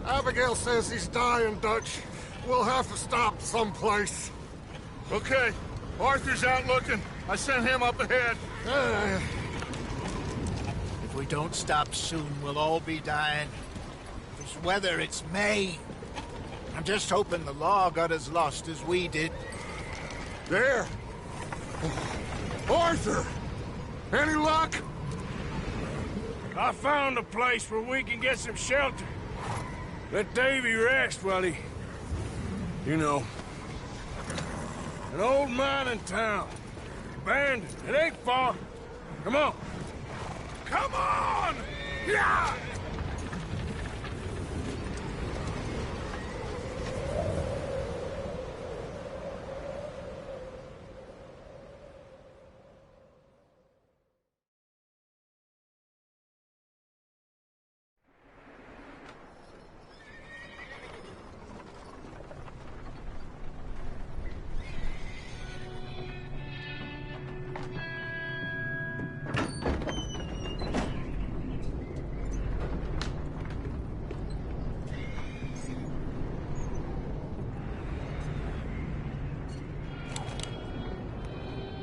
Abigail says he's dying, Dutch. We'll have to stop someplace. Okay. Arthur's out looking. I sent him up ahead. If we don't stop soon, we'll all be dying. This weather, it's May. I'm just hoping the law got as lost as we did. There! Arthur! Any luck? I found a place where we can get some shelter. Let Davy rest while he... You know. An old mining town. Abandoned. It ain't far. Come on. Come on! Yeah!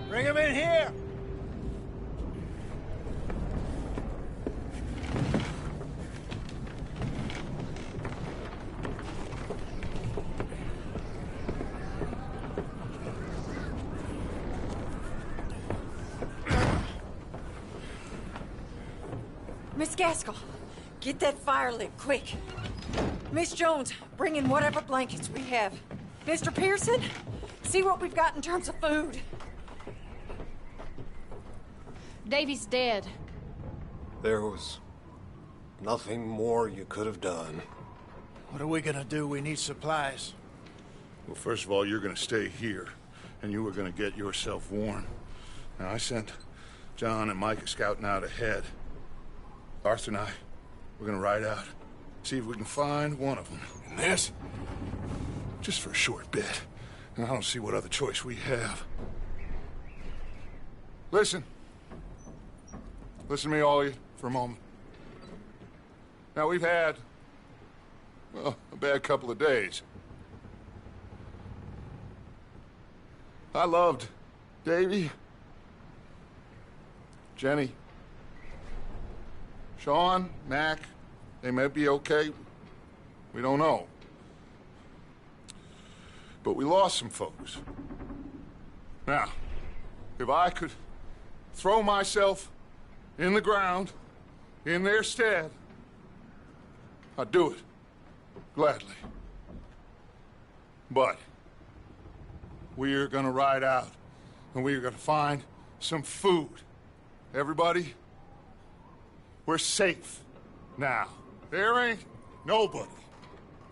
Bring him in here! Miss Gaskell, get that fire lit, quick. Miss Jones, bring in whatever blankets we have. Mr. Pearson, see what we've got in terms of food. Davy's dead. There was nothing more you could have done. What are we gonna do? We need supplies. Well, first of all, you're gonna stay here, and you were gonna get yourself warm. Now, I sent John and Micah scouting out ahead. Arthur and I, we're gonna ride out, see if we can find one of them. And this, just for a short bit. And I don't see what other choice we have. Listen. Listen to me, all of you, for a moment. Now, we've had, well, a bad couple of days. I loved Davy, Jenny, Sean, Mac. They may be okay. We don't know. But we lost some folks. Now, if I could throw myself in the ground, in their stead, I'd do it, gladly. But we're gonna ride out, and we're gonna find some food. Everybody, we're safe now. There ain't nobody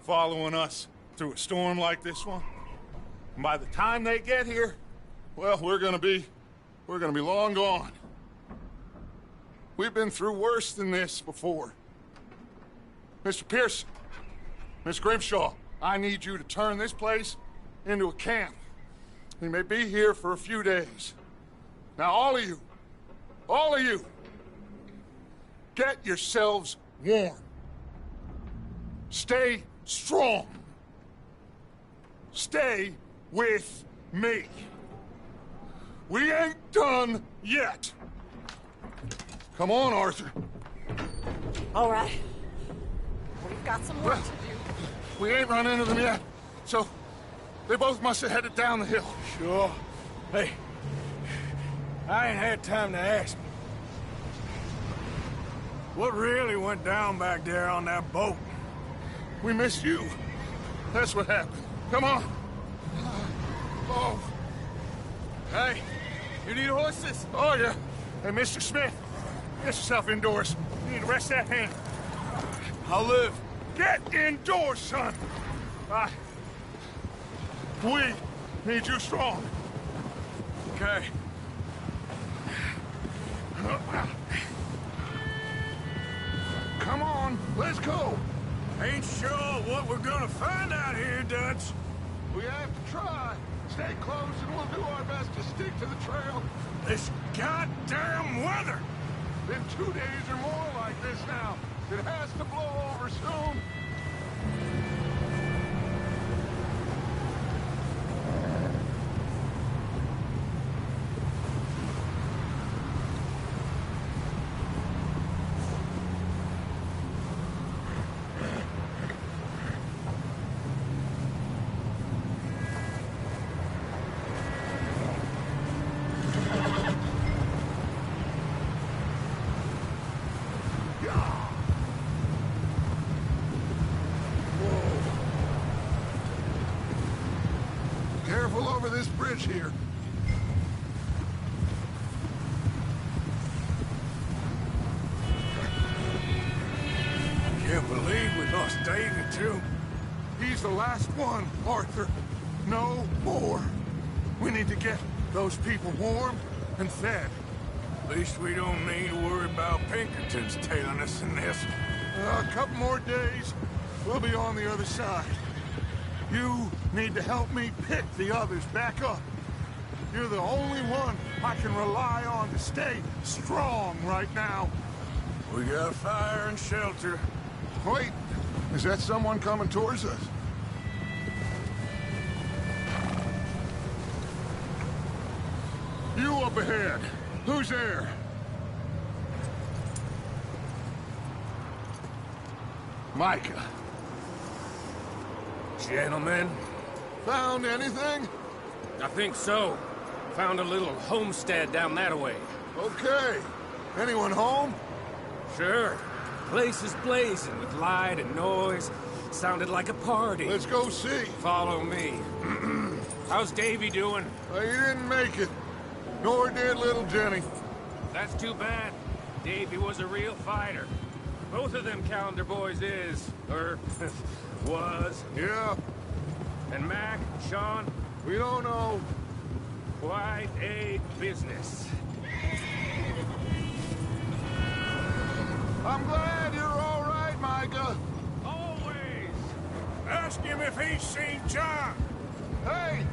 following us through a storm like this one. And by the time they get here, well, we're gonna be long gone. We've been through worse than this before. Mr. Pearson, Miss Grimshaw, I need you to turn this place into a camp. We may be here for a few days. Now, all of you, get yourselves warm. Stay strong. Stay with me. We ain't done yet. Come on, Arthur. All right. We've got some work to do. We ain't run into them yet, so they both must have headed down the hill. Sure. Hey, I ain't had time to ask. What really went down back there on that boat? We missed you. That's what happened. Come on. Oh. Hey, you need horses? Oh, yeah. Hey, Mr. Smith, get yourself indoors. You need to rest that hand. I'll live. Get indoors, son. We need you strong. Okay. Come on, let's go. Ain't sure what we're gonna find out here, Dutch. We have to try. Stay close and we'll do our best to stick to the trail. This goddamn weather! Been 2 days or more like this now. It has to blow over soon. Careful over this bridge here. Can't believe we lost Davy, too. He's the last one, Arthur. No more. We need to get those people warm and fed. At least we don't need to worry about Pinkertons tailing us in this. A couple more days, we'll be on the other side. You need to help me pick the others back up. You're the only one I can rely on to stay strong right now. We got fire and shelter. Wait, is that someone coming towards us? You up ahead. Who's there? Micah. Gentlemen, Found anything? I think so. Found a little homestead down that way. Okay. Anyone home? Sure. Place is blazing with light and noise. Sounded like a party. Let's go see. Follow me. How's Davy doing? He didn't make it. Nor did little Jenny. That's too bad. Davy was a real fighter. Both of them calendar boys is, or was. Yeah, And Mac, Sean, we don't know. quite a business. I'm glad you're all right, Micah. Always. Ask him if he's seen John. Hey,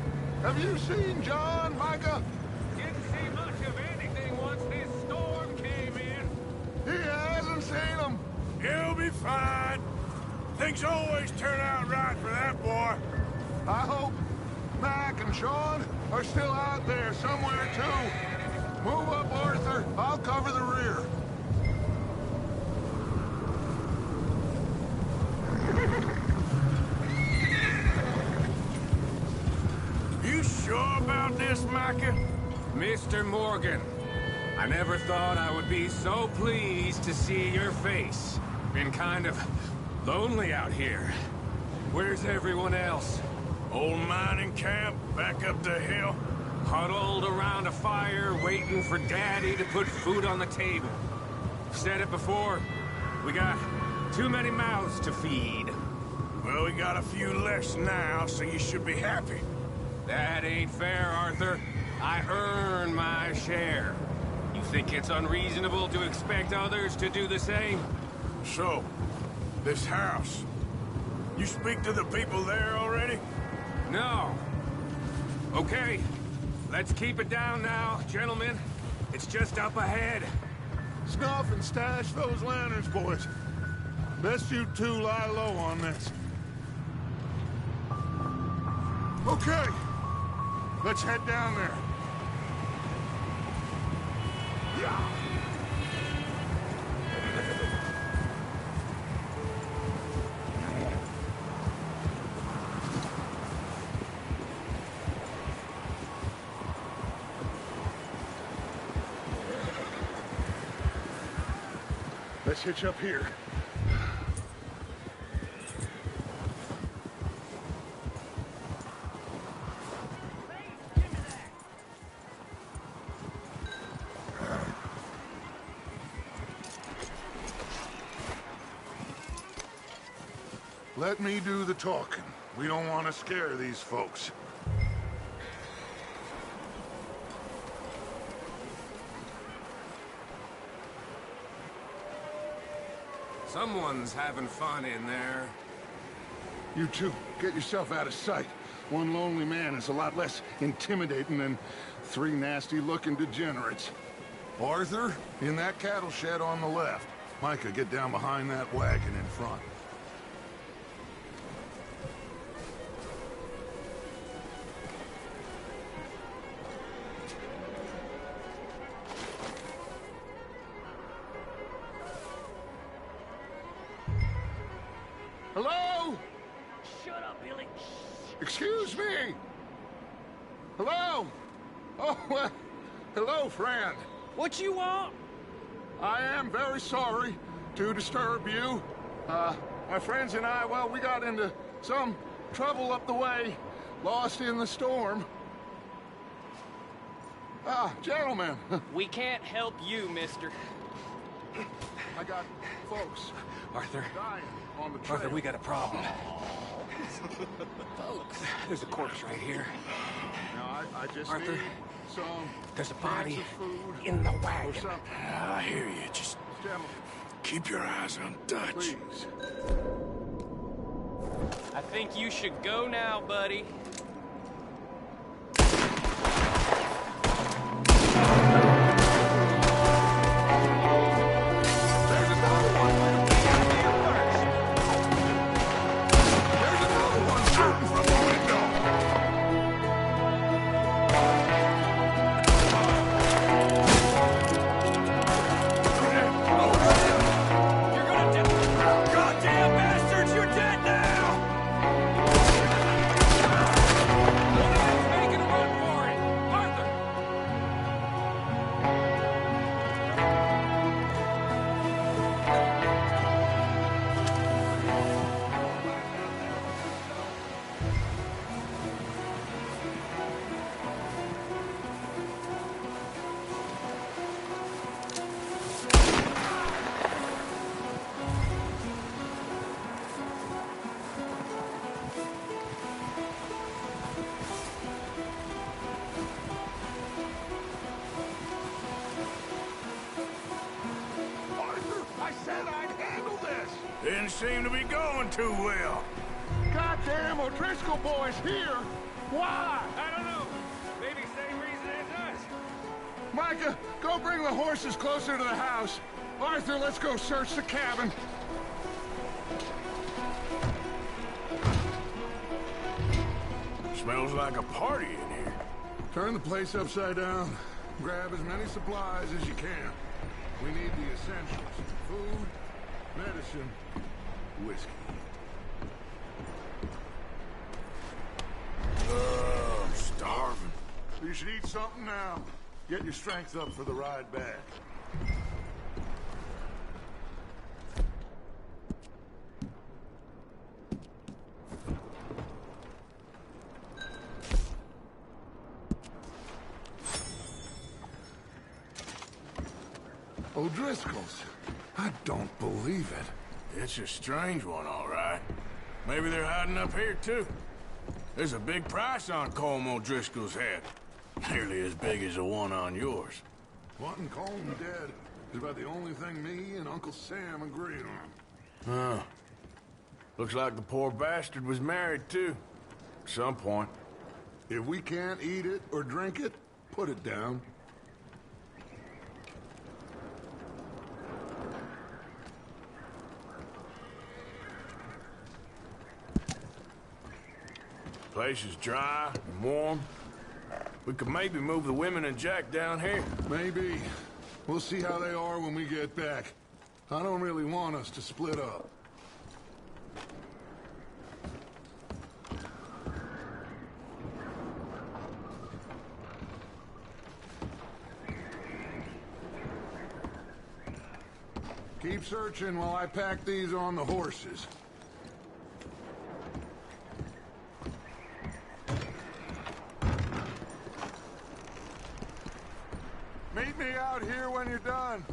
have you seen John, Micah? Didn't see much of anything once this storm came in. He hasn't seen him. He'll be fine. Things always turn out right for that boy. I hope Mac and Sean are still out there somewhere, too. Move up, Arthur. I'll cover the rear. You sure about this, Micah? Mr. Morgan, I never thought I would be so pleased to see your face. Been kind of lonely out here. Where's everyone else? Old mining camp back up the hill. Huddled around a fire, waiting for Daddy to put food on the table. Said it before, we got too many mouths to feed. Well, we got a few less now, so you should be happy. That ain't fair, Arthur. I earn my share. You think it's unreasonable to expect others to do the same? So, this house. You speak to the people there already? No. Okay, let's keep it down now, gentlemen. It's just up ahead. Snuff and stash those lanterns, boys. Best you two lie low on this. Okay. Let's head down there. Yeah. Let's hitch up here. Let me do the talking. We don't want to scare these folks. Someone's having fun in there. You two, get yourself out of sight. One lonely man is a lot less intimidating than three nasty-looking degenerates. Arthur, in that cattle shed on the left. Micah, get down behind that wagon in front. Hello? Shut up, Billy. Excuse me? Hello? Oh, well, hello, friend. What you want? I am very sorry to disturb you. My friends and I, well, we got into some trouble up the way, lost in the storm. Gentlemen. We can't help you, mister. I got folks Arthur, dying on the trail. Arthur, we got a problem. Folks, there's a corpse right here. Now, I just Arthur, need some there's a body cans of food in the or wagon. something. I hear you. Just Gentlemen, keep your eyes on Dutch. please. I think you should go now, buddy. Goddamn bastards, you're dead now! One of them's making a run for it! Arthur! Arthur, I said I'd handle this. Didn't seem to be going too well. Goddamn O'Driscoll boys here. Why? I don't know. Maybe same reason as us. Micah, go bring the horses closer to the house. Arthur, let's go search the cabin. Smells like a party in here. Turn the place upside down. Grab as many supplies as you can. We need the essentials. Food, medicine, whiskey. I'm starving. You should eat something now. Get your strength up for the ride back. O'Driscoll's. I don't believe it. It's a strange one, all right. Maybe they're hiding up here, too. There's a big price on Colm O'Driscoll's head. Nearly as big as the one on yours. Wanting Colm dead is about the only thing me and Uncle Sam agree on. Huh. Looks like the poor bastard was married, too. At some point. If we can't eat it or drink it, put it down. Place is dry and warm. We could maybe move the women and Jack down here. Maybe. We'll see how they are when we get back. I don't really want us to split up. Keep searching while I pack these on the horses. Meet me out here when you're done.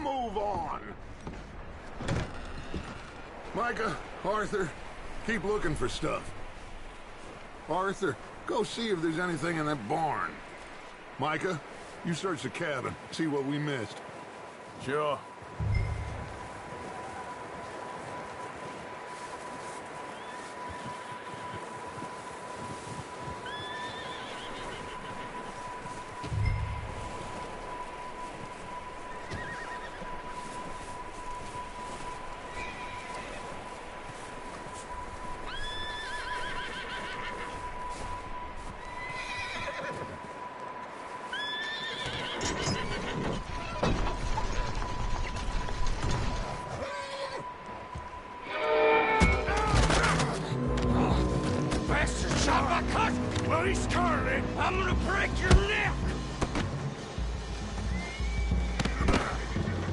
move on. Micah, Arthur, keep looking for stuff. Arthur, go see if there's anything in that barn. Micah, you search the cabin, see what we missed. Sure. I'm gonna break your neck!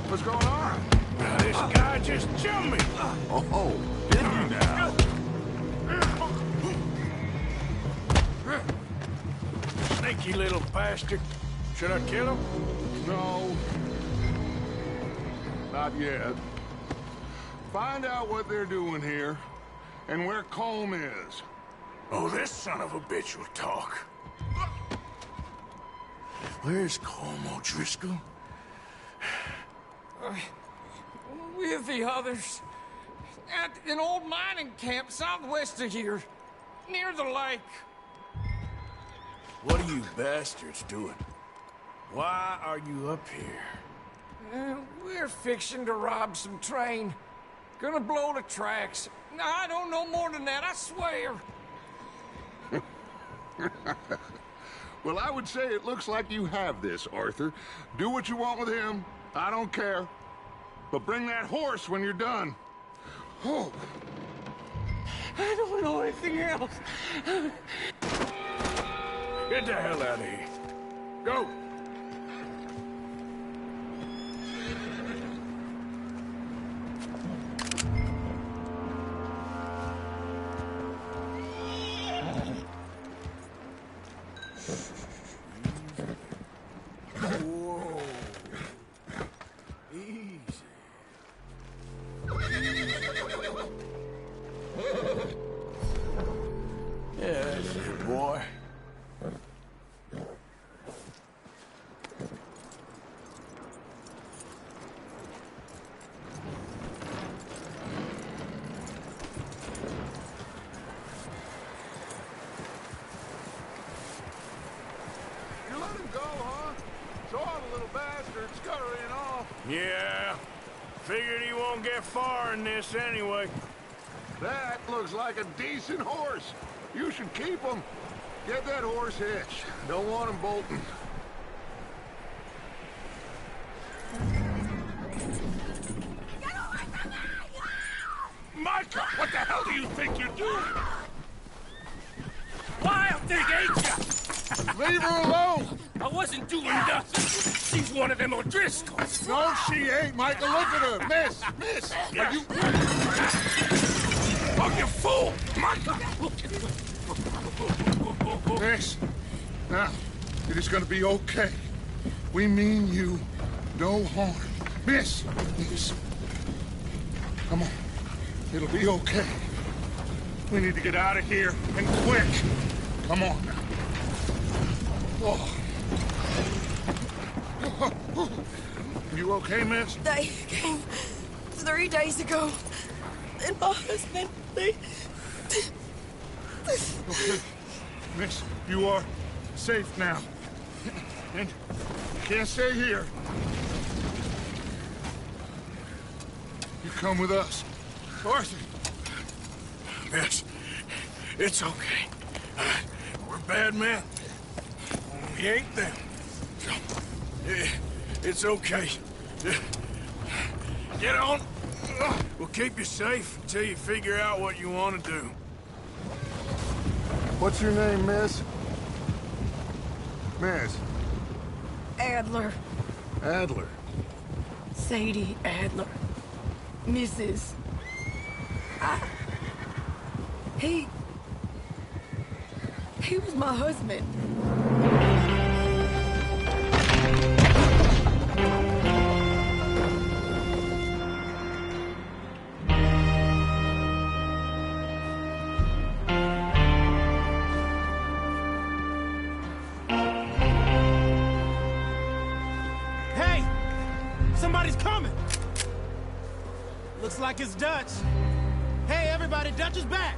What's going on? Now, this guy just jumped me! Oh, did you now? Sneaky little bastard. Should I kill him? No. Not yet. Find out what they're doing here, and where Colm is. Oh, this son of a bitch will talk. Where's Colm O'Driscoll? With the others. At an old mining camp southwest of here. Near the lake. What are you bastards doing? Why are you up here? We're fixing to rob some train. Gonna blow the tracks. I don't know more than that, I swear. Well, I would say it looks like you have this, Arthur. Do what you want with him. I don't care. But bring that horse when you're done. Oh. I don't know anything else. Get the hell out of here. Go! Whoa. Easy. Yeah, that's it, boy. You let him go, huh? Saw the little bastard scurrying off. Yeah. Figured he won't get far in this anyway. That looks like a decent horse. You should keep him. Get that horse hitched. Don't want him bolting. Micah, what the hell do you think you're doing? Wild thing, ain't ya? Leave her alone! I wasn't doing nothing. She's one of them O'Driscolls. No, she ain't, Micah. Look at her. Miss. Are you... Oh, you fool! Micah! Miss. Now, it is gonna be okay. We mean you no harm. Miss. Come on. It'll be okay. We need to get out of here, and quick. Come on now. Oh. You okay, miss? They came 3 days ago. And my husband, they... Okay. Miss, you are safe now. And you can't stay here. You come with us. Arthur! Miss, it's okay. We're bad men. We ain't them. It's okay. Get on. We'll keep you safe until you figure out what you want to do. What's your name, miss? Miss? Adler. Adler. Sadie Adler. Mrs. He was my husband. Somebody's coming! Looks like it's Dutch. Hey, everybody, Dutch is back!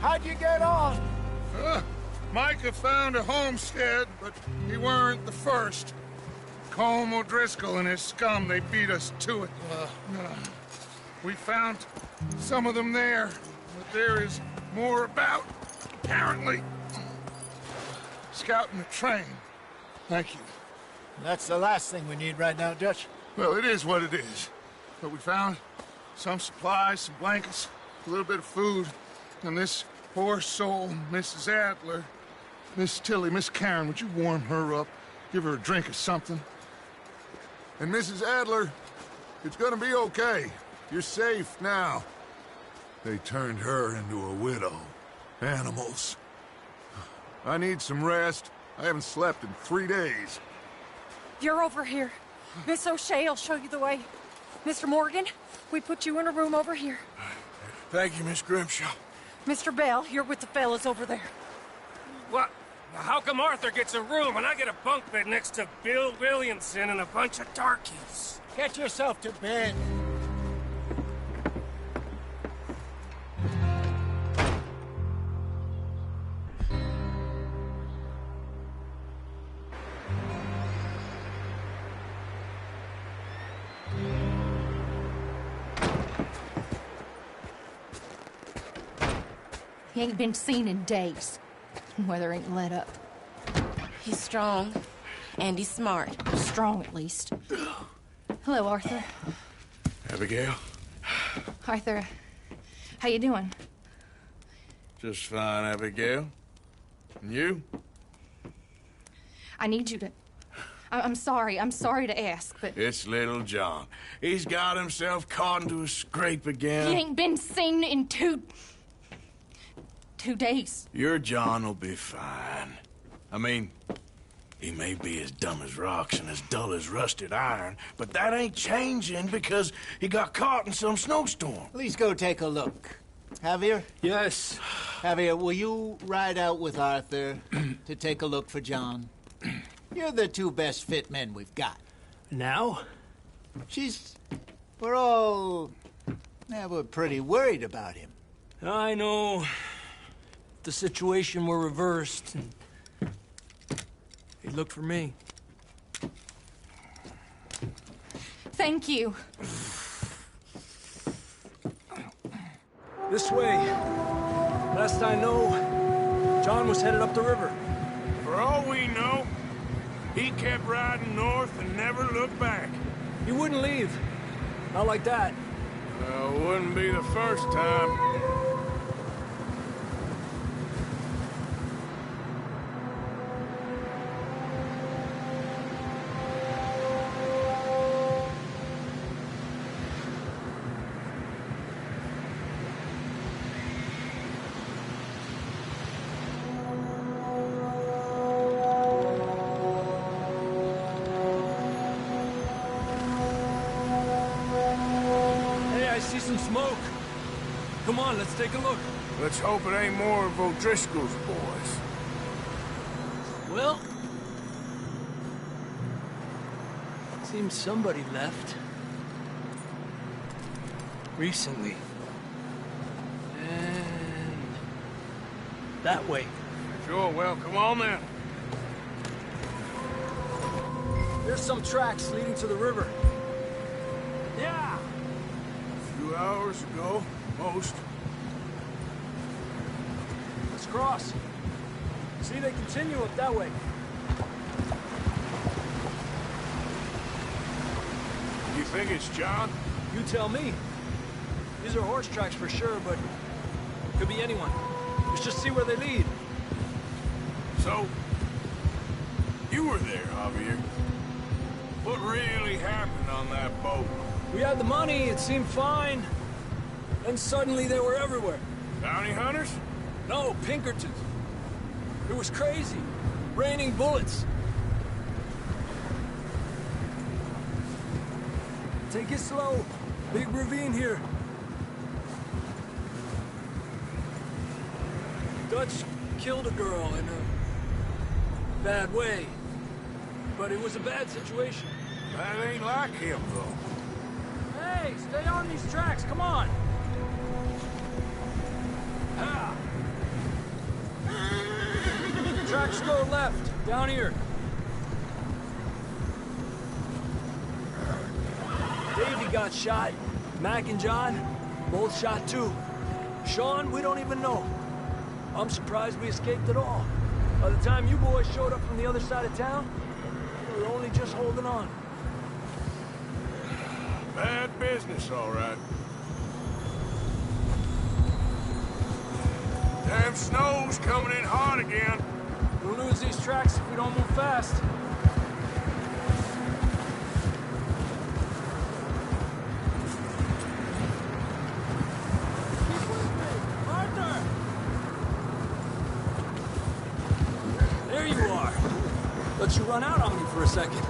How'd you get on? Micah found a homestead, but he weren't the first. Colm O'Driscoll and his scum, they beat us to it. We found some of them there, but there is more about, apparently. Scouting the train. Thank you. That's the last thing we need right now, Dutch. Well, it is what it is. But we found some supplies, some blankets, a little bit of food, and this poor soul, Mrs. Adler, Miss Tilly, Miss Karen, would you warm her up? Give her a drink or something? And Mrs. Adler, it's gonna be okay. You're safe now. They turned her into a widow. Animals. I need some rest. I haven't slept in 3 days. You're over here. Miss O'Shea will show you the way. Mr. Morgan, we put you in a room over here. Thank you, Miss Grimshaw. Mr. Bell, you're with the fellas over there. What? How come Arthur gets a room and I get a bunk bed next to Bill Williamson and a bunch of darkies? Get yourself to bed. He ain't been seen in days. Weather ain't let up. He's strong, and he's smart. Strong, at least. Hello, Arthur. Abigail? Arthur, how you doing? Just fine, Abigail. And you? I need you to... I'm sorry to ask, but... It's little John. He's got himself caught into a scrape again. He ain't been seen in 2 days. Your John will be fine. I mean, he may be as dumb as rocks and as dull as rusted iron, but that ain't changing because he got caught in some snowstorm. Please go take a look. Javier? Yes. Javier, will you ride out with Arthur to take a look for John? You're the 2 best fit men we've got. Now? We're all... we're pretty worried about him. I know. The situation were reversed, and he'd look for me. Thank you. This way. Last I know, John was headed up the river. For all we know, he kept riding north and never looked back. He wouldn't leave. Not like that. Wouldn't be the first time. Some smoke. Come on, let's take a look. Let's hope it ain't more of O'Driscoll's boys. Well, seems somebody left. Recently. And that way. Sure, well, come on then. There's some tracks leading to the river. Yeah! 2 hours ago, most. Let's cross. See, they continue up that way. You think it's John? You tell me. These are horse tracks for sure, but could be anyone. Let's just see where they lead. So, you were there, Javier. What really happened on that boat? We had the money, it seemed fine. Then suddenly they were everywhere. Bounty hunters? No, Pinkertons. It was crazy. Raining bullets. Take it slow. Big ravine here. Dutch killed a girl in a bad way. But it was a bad situation. That ain't like him, though. Hey, stay on these tracks, come on! Ah. Tracks go left, down here. Davey got shot. Mac and John, both shot too. Sean, we don't even know. I'm surprised we escaped at all. By the time you boys showed up from the other side of town, we were only just holding on. Bad business, all right. Damn snow's coming in hard again. We'll lose these tracks if we don't move fast. There you are. Let you run out on me for a second.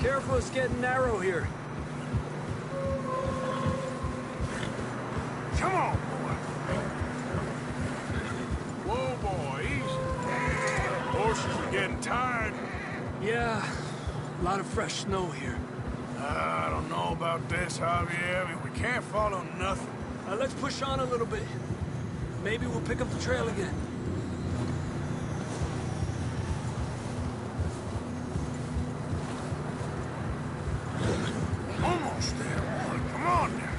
Careful, it's getting narrow here. Come on, boy. Whoa, boy, easy. Horses are getting tired. Yeah, a lot of fresh snow here. I don't know about this, Javier. We can't follow nothing. Let's push on a little bit. Maybe we'll pick up the trail again. Almost there, boy. Come on now.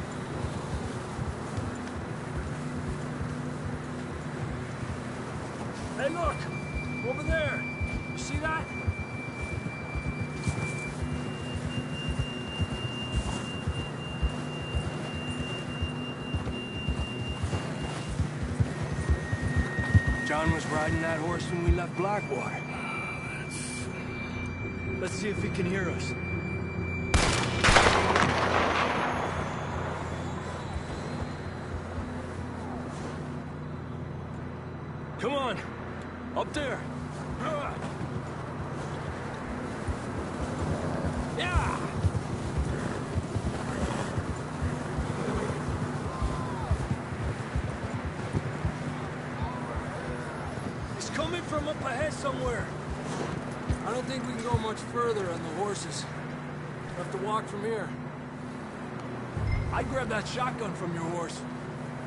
Hey, look! Over there! You see that? John was riding that horse when we left Blackwater. Let's see if he can hear us. Come on! Up there! Yeah! He's coming from up ahead somewhere. I don't think we can go much further on the horses. We'll have to walk from here. I'd grab that shotgun from your horse.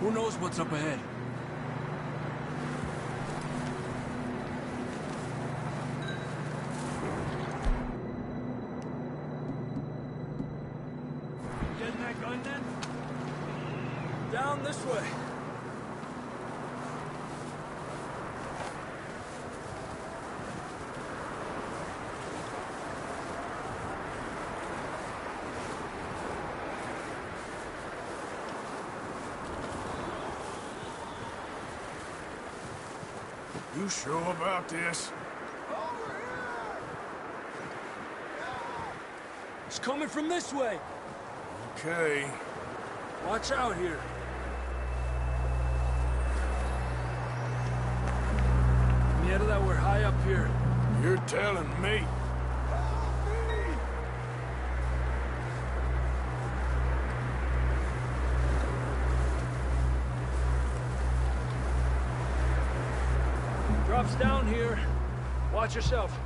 Who knows what's up ahead? Getting that gun then? Down this way. You sure about this? It's coming from this way. Okay. Watch out here. Yeah, that we're high up here. You're telling me. Drops down here. Watch yourself.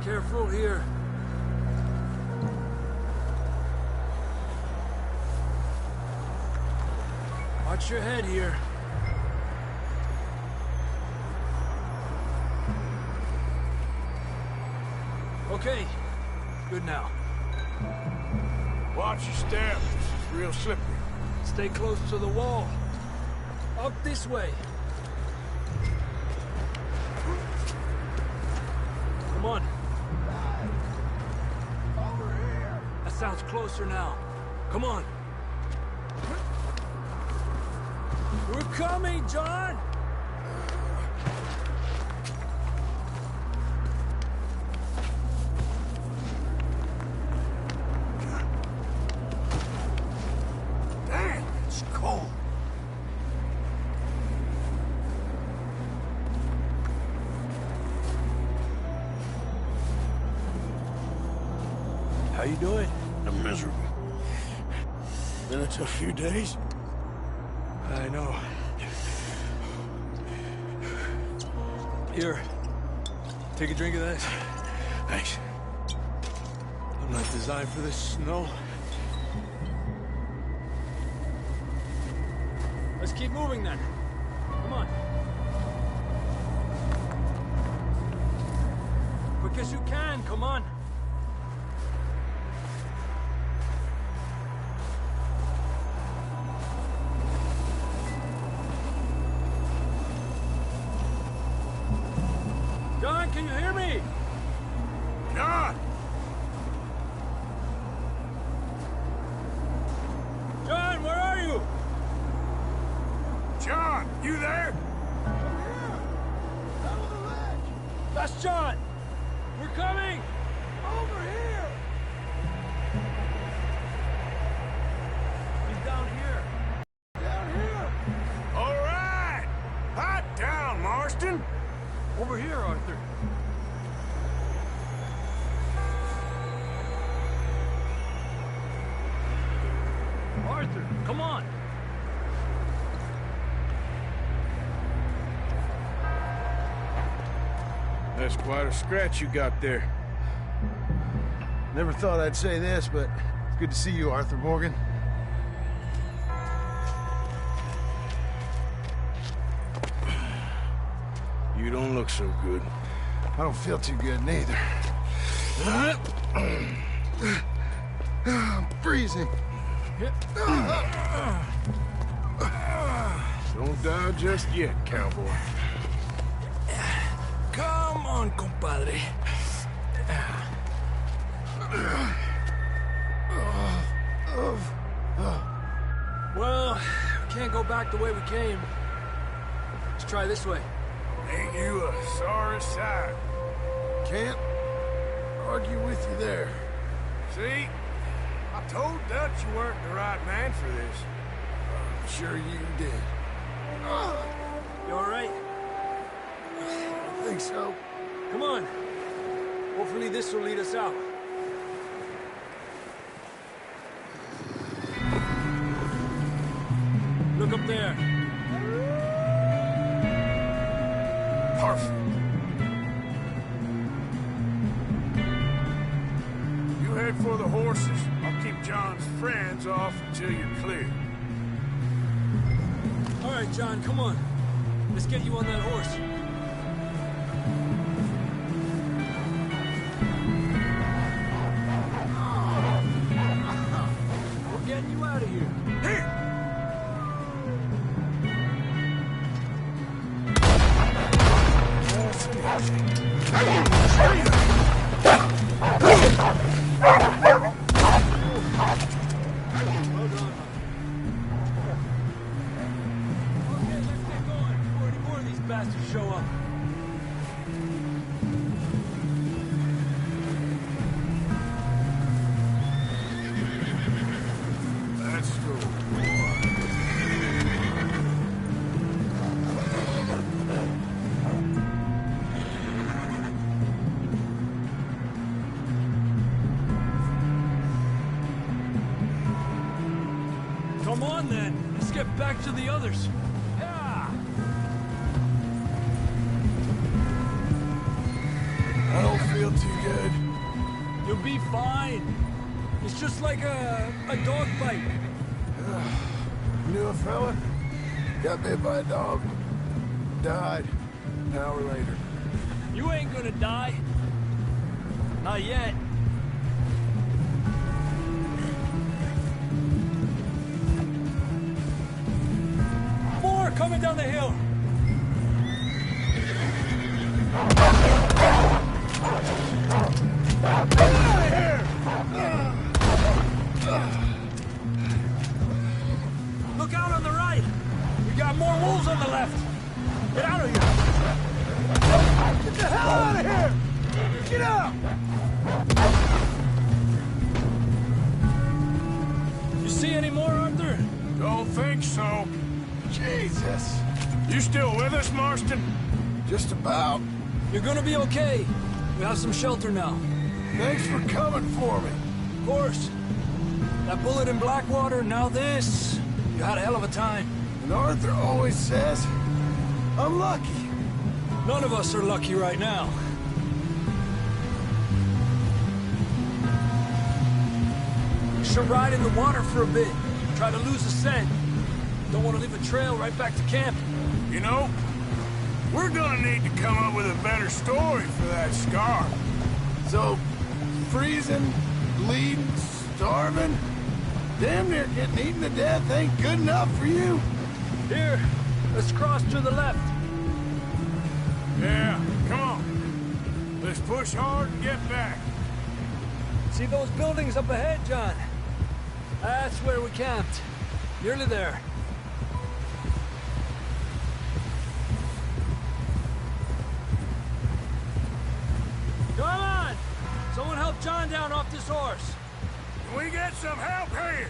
Careful here. Watch your head here. Okay. Good now. Watch your step. This is real slippery. Stay close to the wall. Up this way. Come on. That sounds closer now. Come on. We're coming, John! Damn, it's cold. you doing? I'm miserable. Been a tough few days. I know. Here, take a drink of this. Thanks. I'm not designed for this snow. Let's keep moving then. Come on. Quick as you can, come on. John, can you hear me? John! John, where are you? John, you there? That's John! We're coming! Over here! He's down here. Down here! All right! Hot down, Marston! Over here, Arthur. Arthur, come on! That's quite a scratch you got there. Never thought I'd say this, but it's good to see you, Arthur Morgan. You don't look so good. I don't feel too good, neither. I'm freezing. Don't die just yet, cowboy. Come on, compadre. Well, we can't go back the way we came. Let's try this way. Ain't you a sorry sight? Can't argue with you there. See? I told Dutch you weren't the right man for this. I'm sure you did. You all right? I think so. Come on. Hopefully this will lead us out. Look up there. Perfect. You head for the horses. I'll keep John's friends off until you're clear. All right, John, come on. Let's get you on that horse. We're getting you out of here. Here! Show up. Let's go. Come on then. Let's get back to the others. I don't feel too good. You'll be fine. It's just like a dog bite. Knew a fella? Got bit by a dog. Died an hour later. You ain't gonna die. Not yet. More coming down the hill. Get out of here! Look out on the right. We got more wolves on the left. Get out of here! Get the hell out of here! Get out! You see any more, Arthur? Don't think so. Jesus. You still with us, Marston? Just about. You're gonna be okay. We have some shelter now. Thanks for coming for me. course. That bullet in Blackwater, now this. You had a hell of a time. And Arthur always says, I'm lucky. None of us are lucky right now. We should ride in the water for a bit. Try to lose the scent. Don't want to leave a trail right back to camp. You know, we're gonna need to come up with a better story for that scar. So, freezing, bleeding, starving, damn near getting eaten to death ain't good enough for you? Here, let's cross to the left. Yeah, come on. Let's push hard and get back. See those buildings up ahead, John? That's where we camped. Nearly there. Come on! Someone help John down off this horse. Can we get some help here?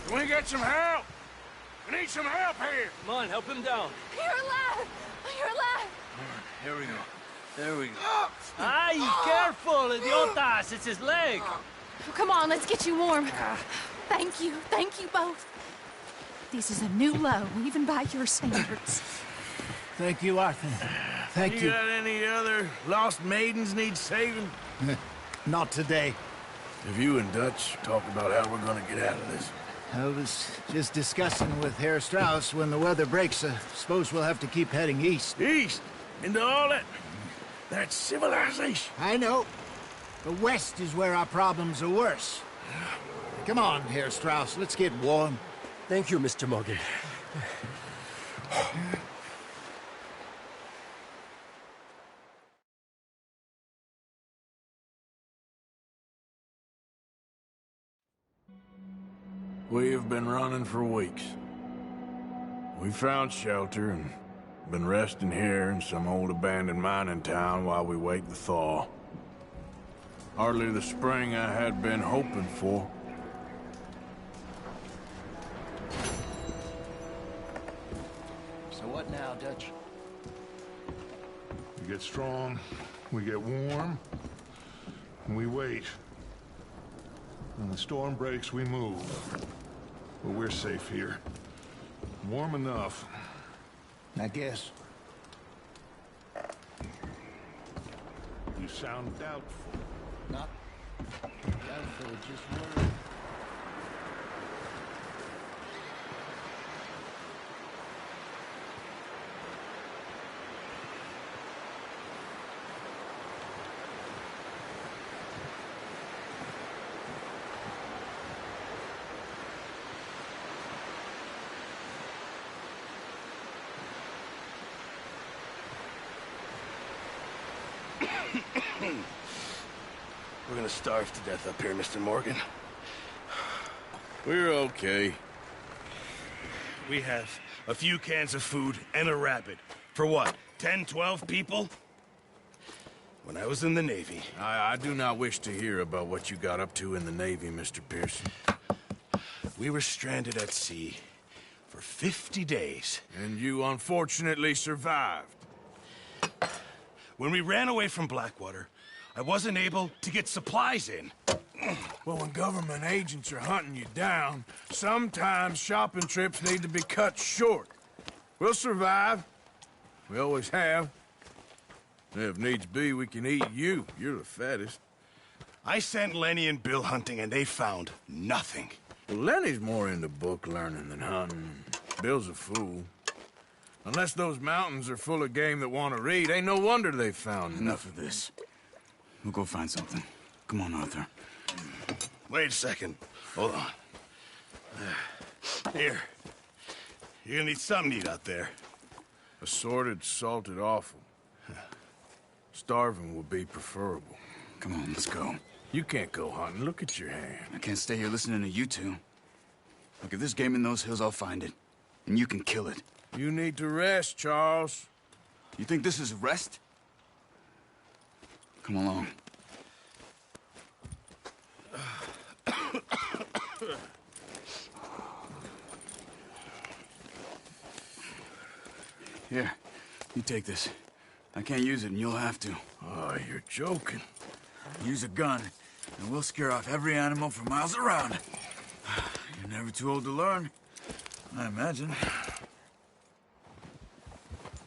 Can we get some help? We need some help here. Come on, help him down. You're alive! You're alive! Here we go. There we go. Ay, careful, idiotas! It's his leg. Oh, come on, let's get you warm. Thank you both. This is a new low, even by your standards. Thank you, Arthur. Thank you. You got any other lost maidens need saving? Not today. Have you and Dutch talked about how we're gonna get out of this? I was just discussing with Herr Strauss when the weather breaks. I suppose we'll have to keep heading east. East? Into all that civilization. I know. The west is where our problems are worse. Come on, Herr Strauss, let's get warm. Thank you, Mr. Morgan. We have been running for weeks. We found shelter and been resting here in some old abandoned mining town while we wait the thaw. Hardly the spring I had been hoping for. So what now, Dutch? We get strong, we get warm, and we wait. When the storm breaks, we move. But we're safe here. Warm enough. I guess. You sound doubtful. Not doubtful, just worried. We're gonna starve to death up here, Mr. Morgan. We're okay. We have a few cans of food and a rabbit. For what, 10, 12 people? When I was in the Navy... I do not wish to hear about what you got up to in the Navy, Mr. Pearson. We were stranded at sea for 50 days. And you unfortunately survived. When we ran away from Blackwater, I wasn't able to get supplies in. Well, when government agents are hunting you down, sometimes shopping trips need to be cut short. We'll survive. We always have. If needs be, we can eat you. You're the fattest. I sent Lenny and Bill hunting, and they found nothing. Well, Lenny's more into book learning than hunting. Bill's a fool. Unless those mountains are full of game that want to read, ain't no wonder they found Enough of this. We'll go find something. Come on, Arthur. Wait a second. Hold on. Here. You're gonna need something to eat out there. Assorted, salted offal. Starving would be preferable. Come on, let's go. You can't go hunting. Look at your hand. I can't stay here listening to you two. Look, if there's game in those hills, I'll find it. And you can kill it. You need to rest, Charles. You think this is rest? Come along. Here, You take this. I can't use it, and you'll have to. Oh, you're joking. Use a gun, and we'll scare off every animal for miles around. You're never too old to learn, I imagine.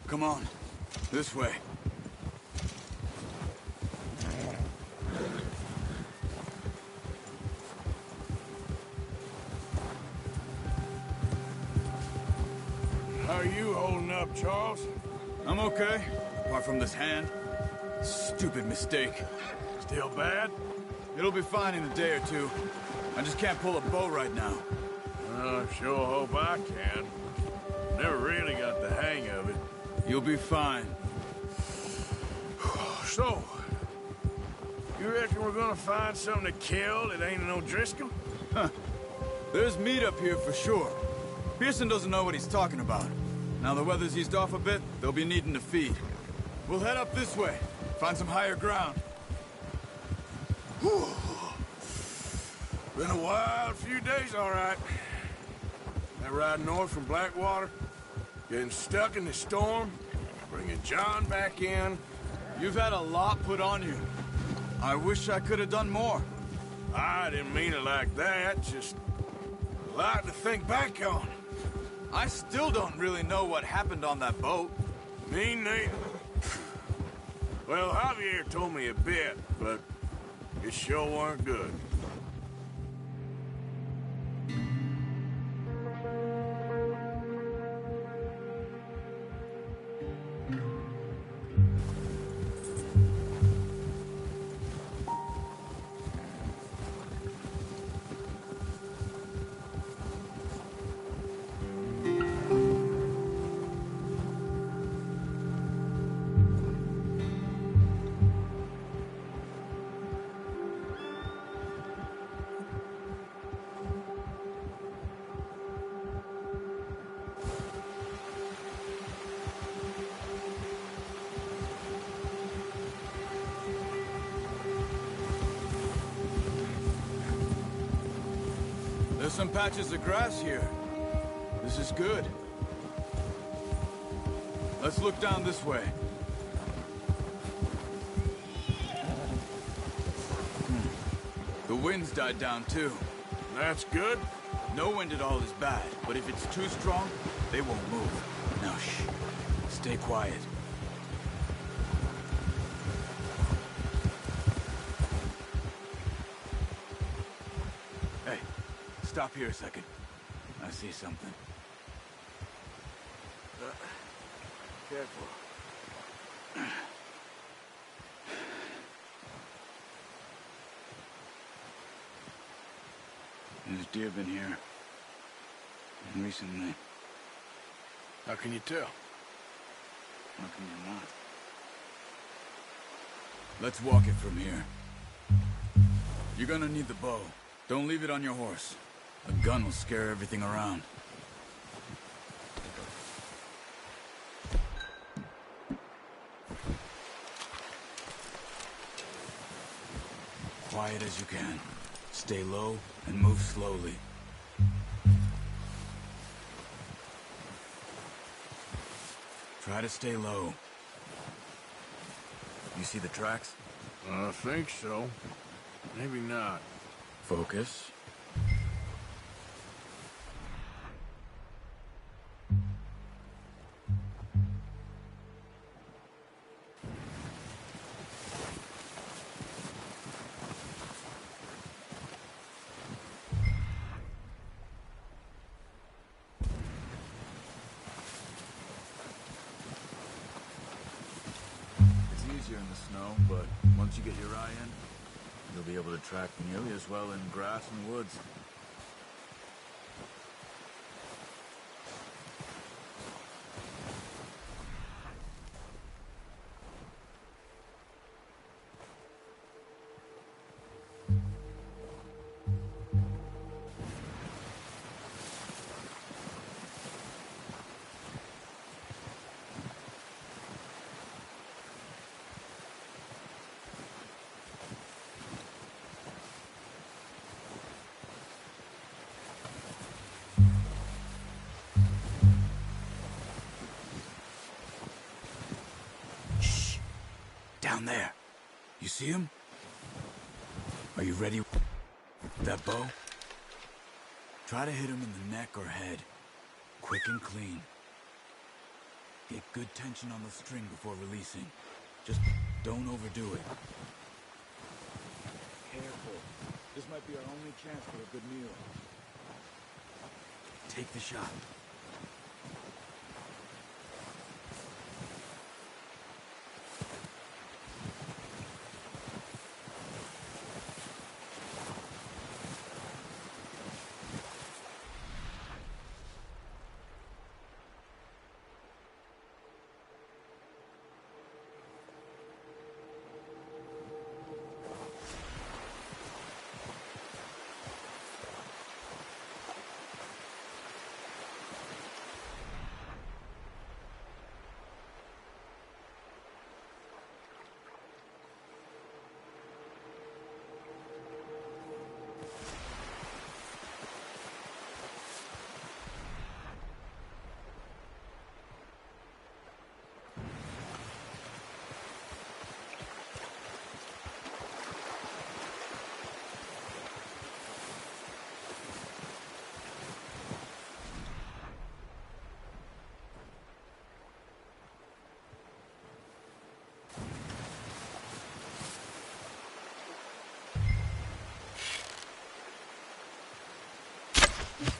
Come on. This way. How are you holding up, Charles? I'm okay, apart from this hand. Stupid mistake. Still bad? It'll be fine in a day or two. I just can't pull a bow right now. I sure hope I can. Never really got the hang of it. You'll be fine. So, you reckon we're gonna find something to kill that ain't an O'Driscoll? Huh. There's meat up here for sure. Pearson doesn't know what he's talking about. Now the weather's eased off a bit, they'll be needing to feed. We'll head up this way, find some higher ground. Whew. Been a wild few days, all right. That ride north from Blackwater, getting stuck in the storm, bringing John back in. You've had a lot put on you. I wish I could have done more. I didn't mean it like that, just a lot to think back on. I still don't really know what happened on that boat. Me neither. Well, Javier told me a bit, but it sure weren't good. There's some patches of grass here. This is good. Let's look down this way. The wind's died down too. That's good. No wind at all is bad, but if it's too strong, they won't move. Now shh. Stay quiet. Hey, stop here a second. I see something. Careful. There's deer been here. Recently. How can you tell? How can you not? Let's walk it from here. You're gonna need the bow. Don't leave it on your horse. A gun will scare everything around. Quiet as you can. Stay low and move slowly. Try to stay low. You see the tracks? I think so. Maybe not. Focus. In the snow, but once you get your eye in, you'll be able to track nearly as well in grass and woods. see him? Are you ready with that bow? Try to hit him in the neck or head. Quick and clean. Get good tension on the string before releasing. Just don't overdo it. Careful. This might be our only chance for a good meal. Take the shot.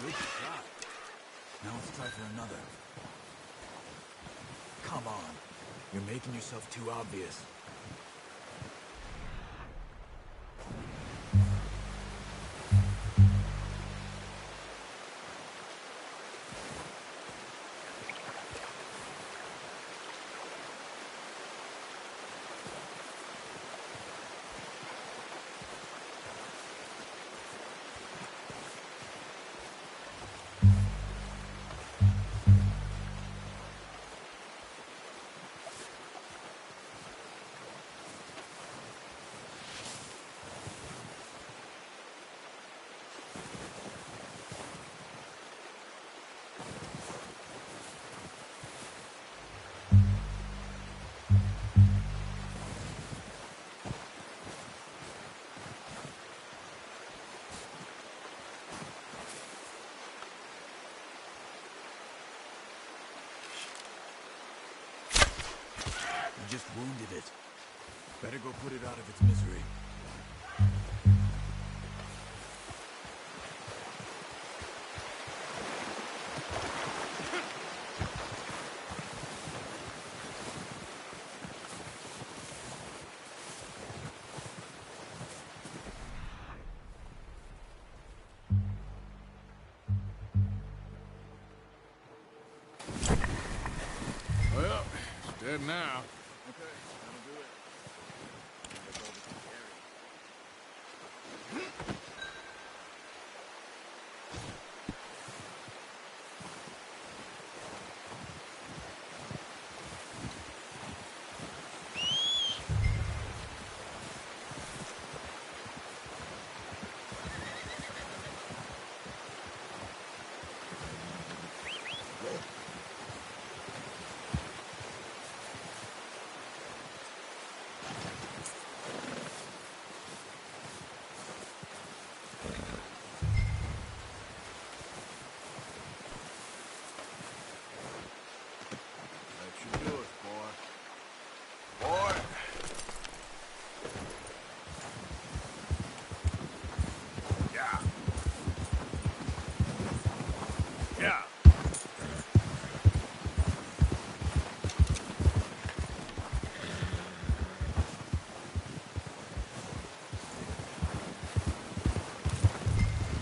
Good shot. Now let's try for another. Come on. You're making yourself too obvious. Just wounded it. Better go put it out of its misery. Well, it's dead now.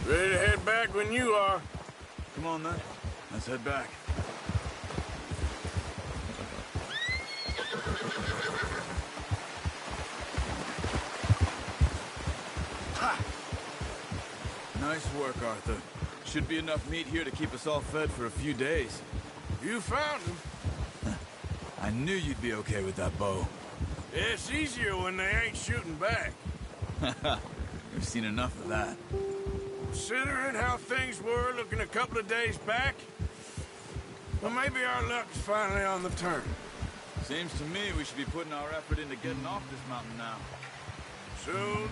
Ready to head back when you are. Come on, then. Let's head back. Ha! Nice work, Arthur. Should be enough meat here to keep us all fed for a few days. You found him. I knew you'd be okay with that bow. Yeah, it's easier when they ain't shooting back. We've seen enough of that. Considering how things were looking a couple of days back, well, maybe our luck's finally on the turn. Seems to me we should be putting our effort into getting off this mountain now. Soon.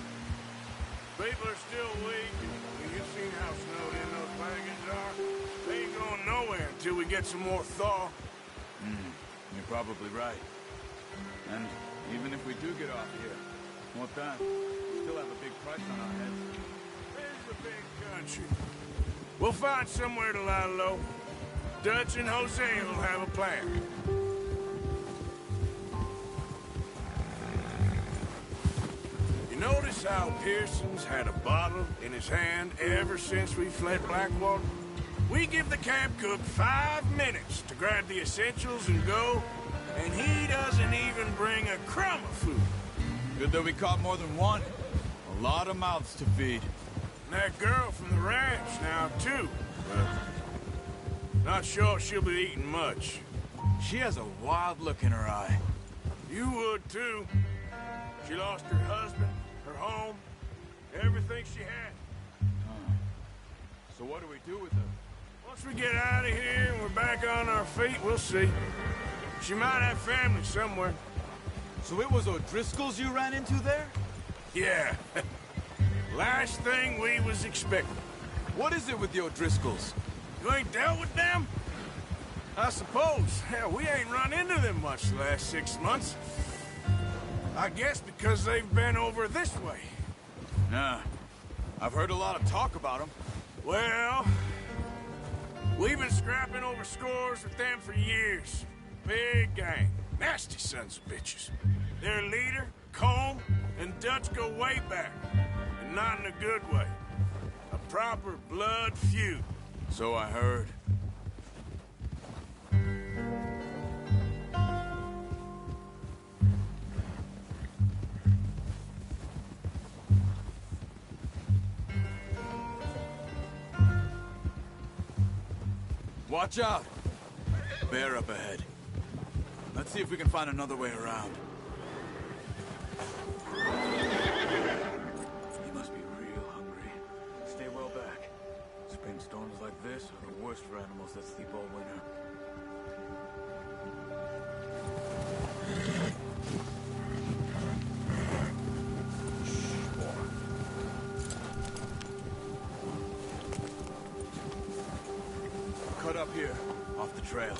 People are still weak. You've seen how snowed in those wagons are. They ain't going nowhere until we get some more thaw. You're probably right. And even if we do get off here, what then? We still have a big price on our heads. There's the big country. We'll find somewhere to lie low. Dutch and Jose will have a plan. You notice how Pearson's had a bottle in his hand ever since we fled Blackwater? We give the camp cook 5 minutes to grab the essentials and go, and he doesn't even bring a crumb of food. Good that we caught more than one. A lot of mouths to feed. And that girl from the ranch now, too. Not sure she'll be eating much. She has a wild look in her eye. You would, too. She lost her husband, her home, everything she had. So what do we do with her? Once we get out of here and we're back on our feet, we'll see. She might have family somewhere. So it was O'Driscoll's you ran into there? Yeah. Last thing we was expecting. What is it with the O'Driscolls? You ain't dealt with them? I suppose. Hell, we ain't run into them much the last 6 months. I guess because they've been over this way. Nah. I've heard a lot of talk about them. Well, we've been scrapping over scores with them for years. Big gang. Nasty sons of bitches. Their leader, Combe, and Dutch go way back. And not in a good way. A proper blood feud. So I heard. Watch out! Bear up ahead. Let's see if we can find another way around. He must be real hungry. Stay well back. Spring storms like this are the worst for animals that sleep all winter. Cut up here, off the trail.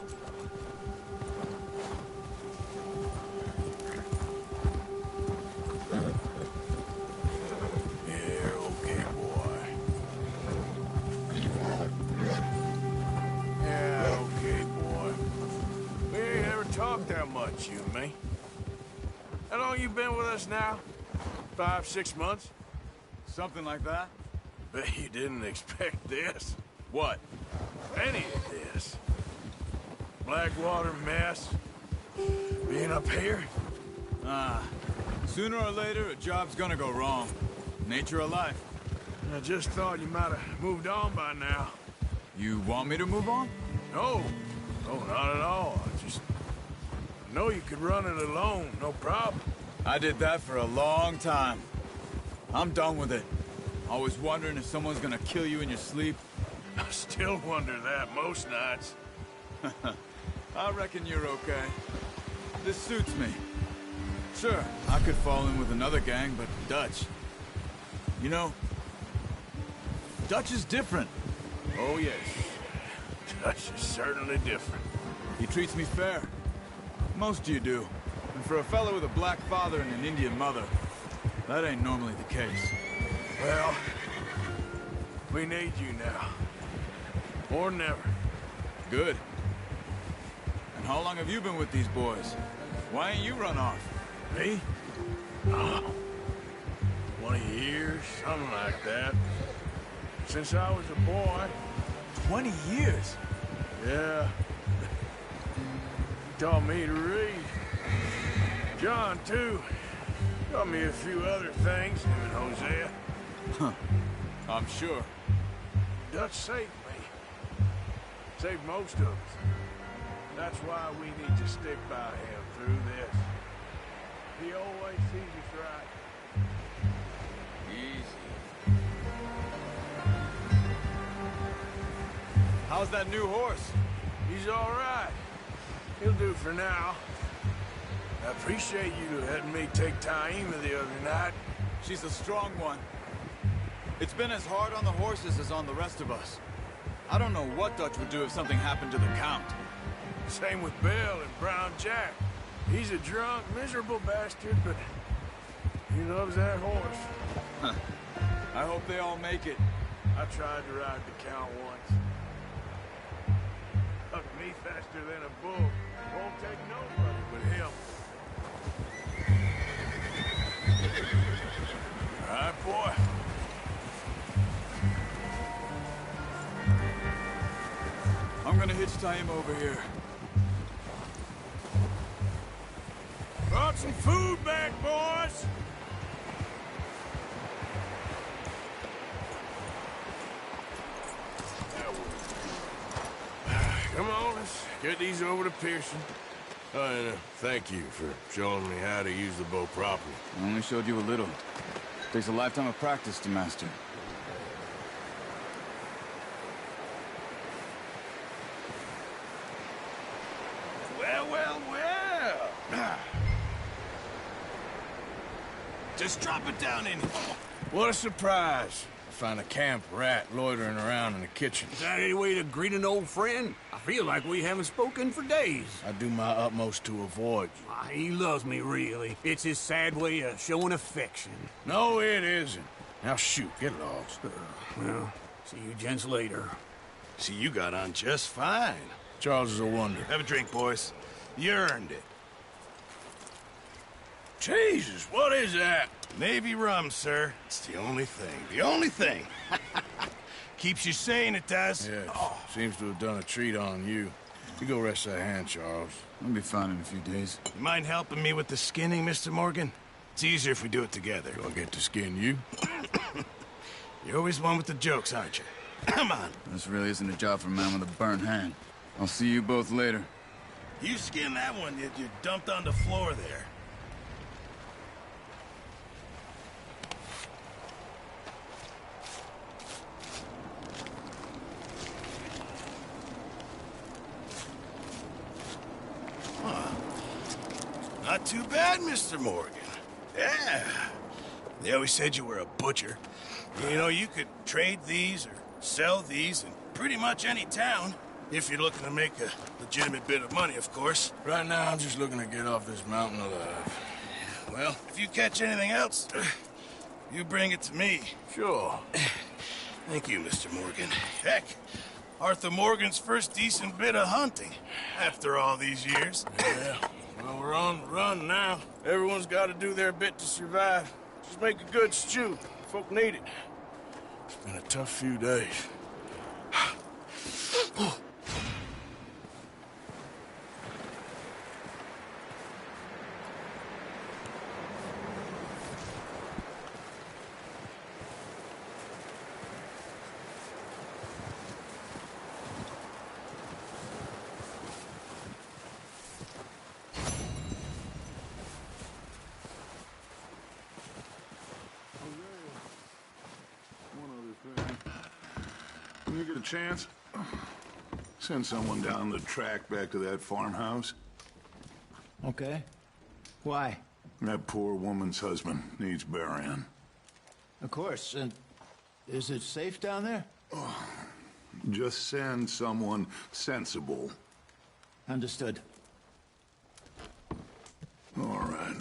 That much, you and me. How long you been with us now? 5, 6 months? Something like that. Bet you didn't expect this. What? Any of this. Blackwater mess. Being up here. Sooner or later, a job's gonna go wrong. Nature of life. I just thought you might have moved on by now. You want me to move on? No. No, not at all. I know you could run it alone, no problem. I did that for a long time. I'm done with it. Always wondering if someone's gonna kill you in your sleep. I still wonder that most nights. I reckon you're okay. This suits me. Sure, I could fall in with another gang, but Dutch... You know, Dutch is different. Oh, yes. Dutch is certainly different. He treats me fair. Most of you do. And for a fellow with a black father and an Indian mother, that ain't normally the case. Well, we need you now. More than ever. Good. And how long have you been with these boys? Why ain't you run off? Me? Oh, 20 years, something like that. Since I was a boy. 20 years? Yeah. He taught me to read. John, too. Taught me a few other things, him and Hosea. Huh. I'm sure. Dutch saved me. Saved most of us. That's why we need to stick by him through this. He always sees us right. Easy. How's that new horse? He's all right. He'll do for now. I appreciate you letting me take Taima the other night. She's a strong one. It's been as hard on the horses as on the rest of us. I don't know what Dutch would do if something happened to the Count. Same with Bill and Brown Jack. He's a drunk, miserable bastard, but he loves that horse. Huh. I hope they all make it. I tried to ride the Count once. Hucked me faster than a bull. Won't take nobody but him. All right, boy. I'm gonna hitch tie him over here. Brought some food back, boys. Come on, let's get these over to Pearson. Oh, and thank you for showing me how to use the bow properly. I only showed you a little. Takes a lifetime of practice to master. Well. Just drop it down in here. What a surprise. Find a camp rat loitering around in the kitchen. Is that any way to greet an old friend? I feel like we haven't spoken for days. I do my utmost to avoid you. He loves me, really. It's his sad way of showing affection. No, it isn't. Now shoot, get lost. Well, see you gents later. See, you got on just fine. Charles is a wonder. Have a drink, boys. You earned it. Jesus, what is that? Navy rum, sir. It's the only thing. The only thing. Keeps you sane, it does. Yes. Seems to have done a treat on you. You go rest that hand, Charles. I'll be fine in a few days. You mind helping me with the skinning, Mr. Morgan? It's easier if we do it together. Do I get to skin you? You're always one with the jokes, aren't you? Come on. This really isn't a job for a man with a burnt hand. I'll see you both later. You skin that one that you dumped on the floor there. Not too bad, Mr. Morgan. Yeah. They always said you were a butcher. You know, you could trade these or sell these in pretty much any town. If you're looking to make a legitimate bit of money, of course. Right now, I'm just looking to get off this mountain alive. Well, if you catch anything else, you bring it to me. Sure. Thank you, Mr. Morgan. Heck, Arthur Morgan's first decent bit of hunting after all these years. Yeah. Well, we're on the run now. Everyone's got to do their bit to survive. Just make a good stew. Folk need it. It's been a tough few days. When you get a chance, send someone down the track back to that farmhouse. Okay. Why? That poor woman's husband needs burying. Of course. And is it safe down there? Just send someone sensible. Understood. All right.